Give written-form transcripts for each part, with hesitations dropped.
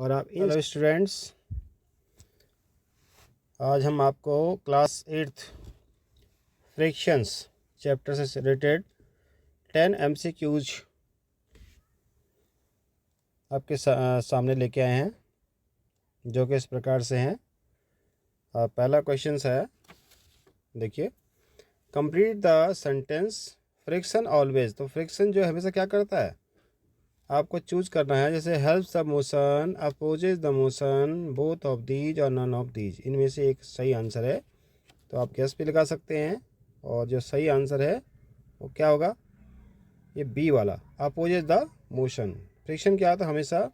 और आप इन स्टूडेंट्स, आज हम आपको क्लास 8th फ्रिक्शंस चैप्टर से रिलेटेड 10 MCQs आपके सामने लेके आए हैं, जो कि इस प्रकार से हैं। पहला क्वेश्चन है, देखिए, complete the sentence friction always. तो फ्रिक्शन जो हमेशा क्या करता है, आपको चूज करना है। जैसे helps the motion, opposes the motion, both of these और नन ऑफ दीज। इनमें से एक सही आंसर है, तो आप गेस भी लगा सकते हैं। और जो सही आंसर है वो क्या होगा, ये बी वाला, अपोजेज द मोशन। फ्रिक्शन क्या होता है, हमेशा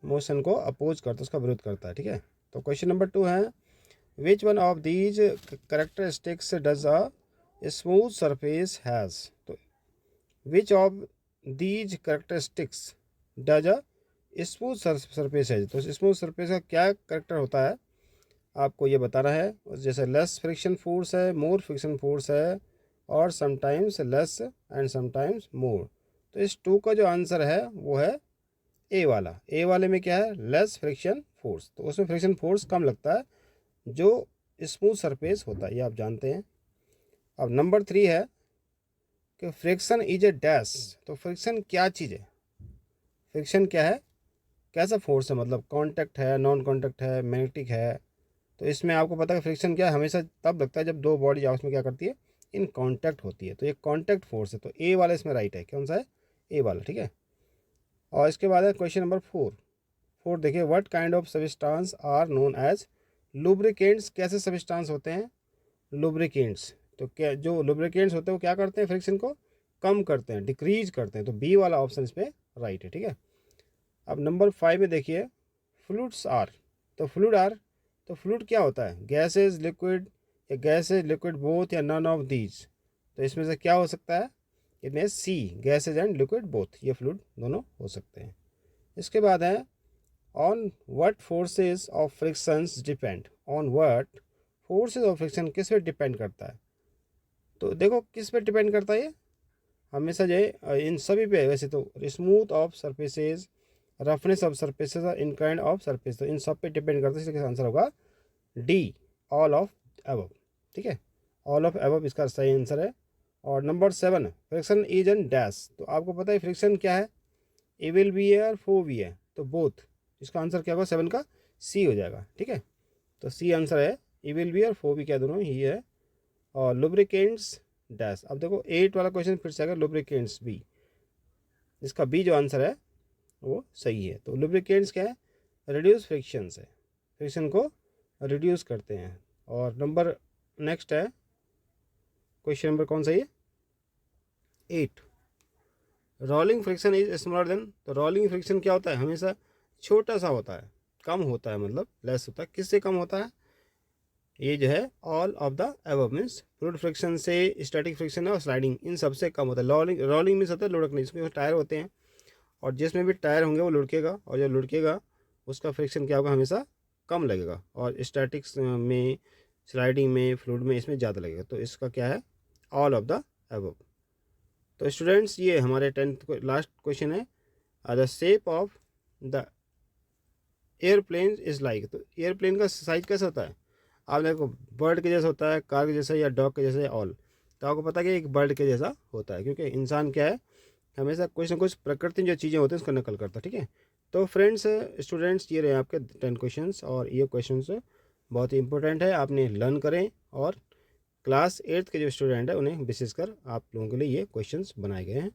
मोशन को अपोज करता है, उसका विरोध करता है। ठीक है, तो क्वेश्चन नंबर 2 है, which one of these characteristics does a smooth surface has. तो which of these characteristics does a smooth surface है। तो स्मूथ सरफेस का क्या करेक्टर होता है, आपको ये बताना है। जैसे लेस फ्रिक्शन फोर्स है, मोर फ्रिक्शन फोर्स है, और समटाइम्स लेस एंड समटाइम्स मोर। तो इस 2 का जो आंसर है वो है ए वाला। ए वाले में क्या है, लेस फ्रिक्शन फोर्स। तो उसमें फ्रिक्शन फोर्स कम लगता है जो स्मूथ सरफेस होता है, ये आप जानते हैं। अब नंबर 3 है कि फ्रिक्शन इज ए डैश। तो फ्रिक्शन क्या चीज़ है, फ्रिक्शन क्या है, कैसा फोर्स है, मतलब कांटेक्ट है, नॉन कांटेक्ट है, मैग्नेटिक है। तो इसमें आपको पता है फ्रिक्शन क्या है, हमेशा तब लगता है जब दो बॉडी आपस में क्या करती है, इन कांटेक्ट होती है। तो ये कांटेक्ट फोर्स है, तो ए वाला इसमें राइट है। कौन सा है, ए वाला। ठीक है, और इसके बाद है क्वेश्चन नंबर 4 देखिए, what kind of substance are known as lubricants. कैसे सब्सटेंस होते हैं लुब्रिकेंट्स। तो क्या जो लुब्रिकेंट्स होते हैं वो क्या करते हैं, फ्रिक्शन को कम करते हैं, डिक्रीज करते हैं। तो बी वाला ऑप्शन इस पर राइट है। ठीक है, अब नंबर 5 में देखिए, फ्लूइड्स आर। तो फ्लूइड क्या होता है, गैसेज, लिक्विड, या गैसेज, लिक्विड, बोथ, या नन ऑफ दीज। तो इसमें से क्या हो सकता है, इनमें सी, गैसेज एंड लिक्विड बोथ, ये फ्लूइड दोनों हो सकते हैं। इसके बाद है, on what forces of frictions depend. On what forces of friction किस पे डिपेंड करता है। तो देखो किस पे डिपेंड करता है, ये हमेशा जो है इन सभी पे। वैसे तो smooth of surfaces, roughness of surfaces, in kind of surface, तो इन सब पे डिपेंड करता है। इसलिए आंसर होगा डी, ऑल ऑफ अबव। ठीक है, ऑल ऑफ अबव इसका सही आंसर है। और number 7, friction is an dash. तो आपको पता है फ्रिक्शन क्या है, ए विल बी है और फो भी है, तो बोथ। इसका आंसर क्या होगा, 7 का सी हो जाएगा। ठीक है, तो सी आंसर है, ए विल बी और फो भी क्या दोनों ही है। और लुब्रिकेंट्स डैश। अब देखो 8 वाला क्वेश्चन फिर से आएगा, लुब्रिकेंट्स बी। इसका बी जो आंसर है वो सही है। तो लुब्रिकेंट्स क्या है, रिड्यूस फ्रिक्शन है, फ्रिक्शन को रिड्यूस करते हैं। और नंबर नेक्स्ट है, क्वेश्चन नंबर कौन सा है, 8, rolling friction is smaller than. तो रोलिंग फ्रिक्शन क्या होता है, हमेशा छोटा सा होता है, कम होता है, मतलब लेस होता है। किससे कम होता है, ये जो है all of the above means fluid friction से, स्टैटिक फ्रिक्शन है और स्लाइडिंग, इन सबसे कम होता है। रोलिंग मीन्स होता है लुढ़कने, इसमें टायर होते हैं, और जिसमें भी टायर होंगे वो लुढ़केगा, और जो लुढ़केगा उसका फ्रिक्शन क्या होगा, हमेशा कम लगेगा। और स्टैटिक्स में, स्लाइडिंग में, फ्लूइड में, इसमें ज़्यादा लगेगा। तो इसका क्या है, ऑल ऑफ द अबव। तो स्टूडेंट्स, ये हमारे 10th लास्ट क्वेश्चन है, the shape of the airplane is like. तो एयरप्लेन का साइज कैसा होता है, आप देखो बर्ड के जैसा होता है, कार के जैसा, या डॉग के जैसा, ऑल। तो आपको पता है कि एक बर्ड के जैसा होता है, क्योंकि इंसान क्या है, हमेशा कुछ ना कुछ प्रकृति जो चीज़ें होती हैं उसको नकल करता है। ठीक है, तो फ्रेंड्स, स्टूडेंट्स, ये रहे आपके 10 क्वेश्चंस, और ये क्वेश्चंस बहुत ही इंपॉर्टेंट है, आपने लर्न करें। और क्लास 8th के जो स्टूडेंट है उन्हें विशेषकर आप लोगों के लिए ये क्वेश्चंस बनाए गए हैं।